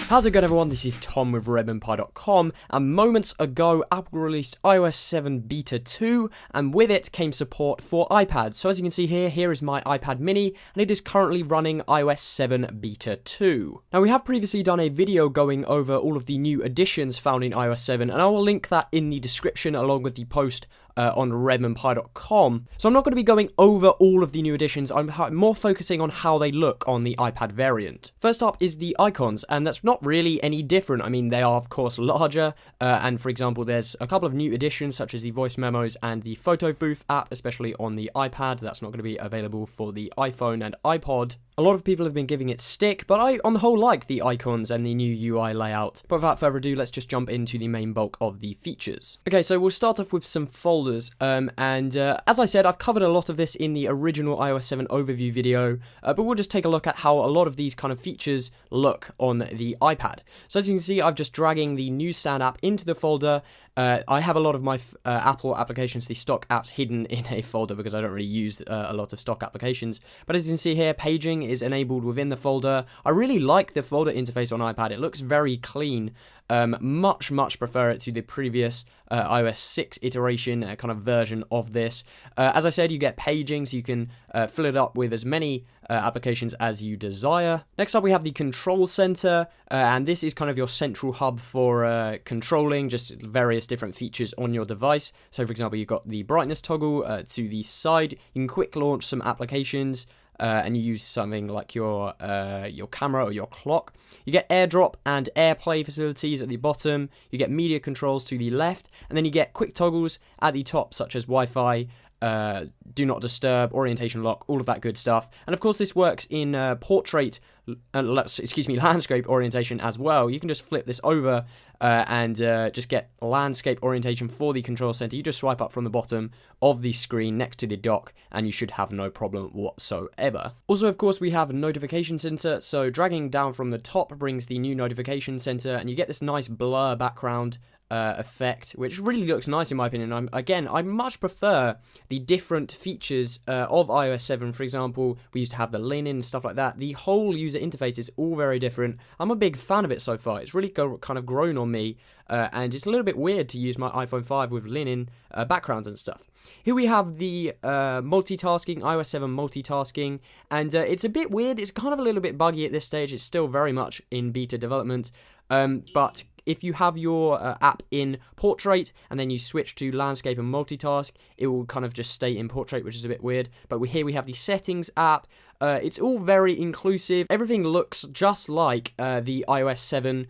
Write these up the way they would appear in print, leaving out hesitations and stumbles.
How's it going, everyone? This is Tom with redmondpie.com, and moments ago Apple released iOS 7 Beta 2, and with it came support for iPad. So as you can see here is my iPad mini, and it is currently running iOS 7 Beta 2. Now, we have previously done a video going over all of the new additions found in iOS 7, and I will link that in the description along with the post on redmondpie.com. So I'm not going to be going over all of the new additions, I'm more focusing on how they look on the iPad variant. First up is the icons, and that's not really any different. I mean, they are of course larger, and for example, there's a couple of new additions such as the voice memos and the photo booth app, especially on the iPad. That's not going to be available for the iPhone and iPod. A lot of people have been giving it stick, but I, on the whole, like the icons and the new UI layout. But without further ado, let's just jump into the main bulk of the features. Okay, so we'll start off with some folders, as I said, I've covered a lot of this in the original iOS 7 overview video, but we'll just take a look at how a lot of these kind of features look on the iPad. So as you can see, I'm just dragging the Newsstand app into the folder. I have a lot of my Apple applications, the stock apps, hidden in a folder because I don't really use a lot of stock applications. But as you can see here, paging is enabled within the folder. I really like the folder interface on iPad. It looks very clean. Much prefer it to the previous iOS 6 iteration kind of version of this. As I said, you get paging, so you can fill it up with as many applications as you desire. Next up, we have the control center, and this is kind of your central hub for controlling just various different features on your device. So for example, you've got the brightness toggle to the side. You can quick launch some applications, and you use something like your camera or your clock. You get AirDrop and AirPlay facilities at the bottom. You get media controls to the left, and then you get quick toggles at the top, such as Wi-Fi, do not disturb, orientation lock, all of that good stuff. And of course, this works in landscape orientation as well. You can just flip this over and just get landscape orientation for the control center. You just swipe up from the bottom of the screen next to the dock, and you should have no problem whatsoever. Also, of course, we have a notification center. So dragging down from the top brings the new notification center, and you get this nice blur background effect, which really looks nice in my opinion. I much prefer the different features of iOS 7. For example, we used to have the linen and stuff like that. The whole user interface is all very different. I'm a big fan of it so far. It's really kind of grown on me, and it's a little bit weird to use my iPhone 5 with linen backgrounds and stuff. Here we have the multitasking, iOS 7 multitasking, and it's a bit weird. It's kind of a little bit buggy at this stage. It's still very much in beta development, but if you have your app in portrait and then you switch to landscape and multitask, it will kind of just stay in portrait, which is a bit weird. But here we have the settings app. It's all very inclusive. Everything looks just like the iOS 7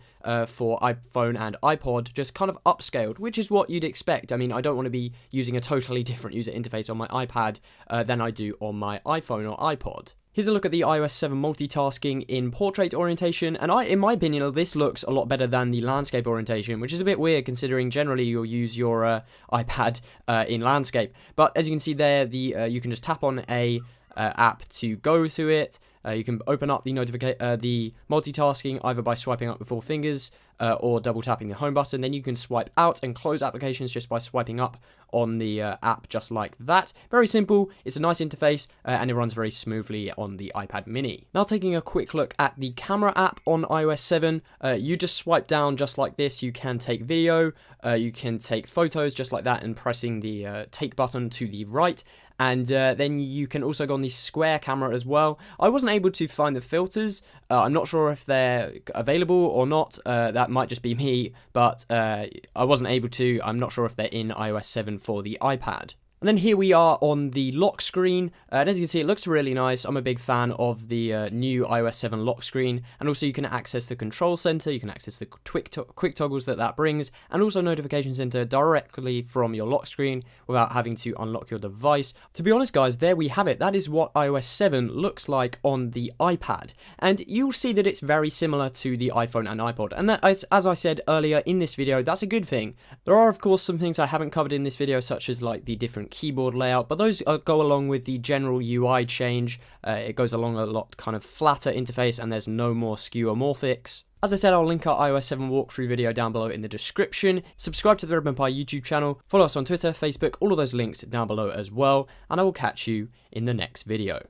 for iPhone and iPod, just kind of upscaled, which is what you'd expect. I mean, I don't want to be using a totally different user interface on my iPad than I do on my iPhone or iPod. Here's a look at the iOS 7 multitasking in portrait orientation, and in my opinion, this looks a lot better than the landscape orientation, which is a bit weird considering generally you'll use your iPad in landscape. But as you can see there, you can just tap on a app to go to it. You can open up the multitasking either by swiping up with 4 fingers or double tapping the home button. Then you can swipe out and close applications just by swiping up on the app, just like that. Very simple. It's a nice interface, and it runs very smoothly on the iPad mini. Now, taking a quick look at the camera app on iOS 7, you just swipe down just like this. You can take video, you can take photos just like that, and pressing the take button to the right. And then you can also go on the square camera as well. I wasn't able to find the filters. I'm not sure if they're available or not. That might just be me, but I wasn't able to. I'm not sure if they're in iOS 7 for the iPad. And then here we are on the lock screen, and as you can see, it looks really nice. I'm a big fan of the new iOS 7 lock screen, and also you can access the control center, you can access the quick toggles that brings, and also notification center directly from your lock screen without having to unlock your device. To be honest, guys, there we have it. That is what iOS 7 looks like on the iPad, and you'll see that it's very similar to the iPhone and iPod, and that, as I said earlier in this video, that's a good thing. There are, of course, some things I haven't covered in this video, such as like the different keyboard layout, but those go along with the general UI change. It goes along a lot kind of flatter interface, and there's no more skeuomorphics. As I said, I'll link our iOS 7 walkthrough video down below in the description. Subscribe to the Red Bone Pie YouTube channel, follow us on Twitter, Facebook, all of those links down below as well, and I will catch you in the next video.